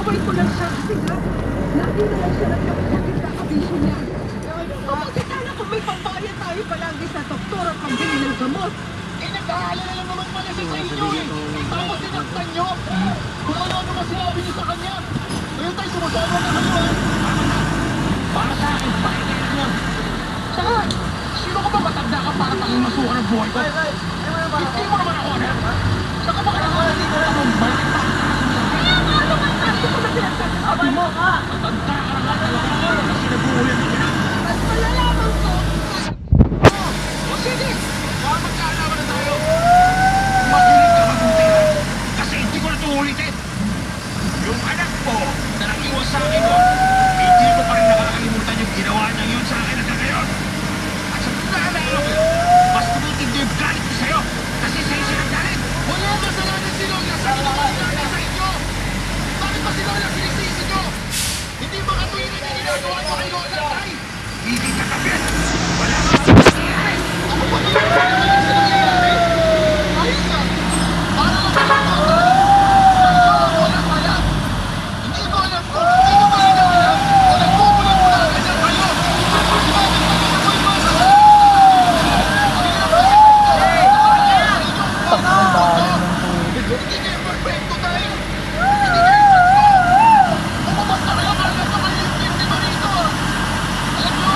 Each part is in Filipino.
Ina-avoid ko lang siya kasi nga, lagi na lang siya nagkakasakit sa kabisyo niya. Kapag sana kung may pambayad tayo palagi sa doktor at pambili ng gamot. Eh, nag-aalala lang naman pala siya sa inyo eh. Tapos sinaktan nyo. Kung ano-ano mas sinabi niyo sa kanya. Ngayon tayo sumasama na kayo ha. Para sa akin, pakinggan mo. Saka, sino ka ba matanda ka para pang masuha ng buhay ko? Hindi mo naman ako anak. Saka baka naman hindi ko lang balik pa. Kaya nga, ano ka sabi ko na pinagsasabi mo ka? Matanda ka na nga talaga kasi nabuhulan mo na. Mas malalaman ko. O sige, baka magkaalaman na tayo. Makinig ka mabuti ha. Kasi hindi ko na ito ulitin. Yung anak ko na nag-iwas sa akin mo, hindi ko pa rin nakakalimutan yung ginawa niya yun sa akin hanggang ngayon. At sa naalala ko, mas tumitindi yung galit ko sa'yo kasi sa'yo siya naggalit. Wala kasalanan si Lola sa ginawa niya sa inyo. Bakit ba si Lola sinisisi nyo? Hindi ba katuwin na ginagawa nyo kay Lola, tay? Hindi ka kapit. Wala ka mangyayari. Ako ba ito? Wala sa nangyayari? Ayos na. Para lang sa mga wala pala. Hindi ko alam kung hindi ko pa rin alam o nagbubulang-bulangan niya kayo. Bakit ba ako'y masa? Hindi kayo perfecto tayo. Hindi kayo sakto. Umabas na kayo para sa maliit ni Marito. Alam nyo,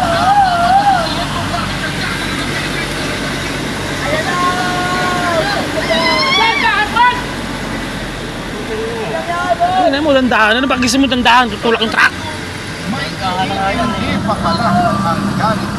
meron pa ako patutuyan kung bakit nagkakaroon ng benefit. Ayan na! Ano mo, dandahan. Ano pag gising mo dandahan? Tutulak yung truck. May hindi pakala ang galit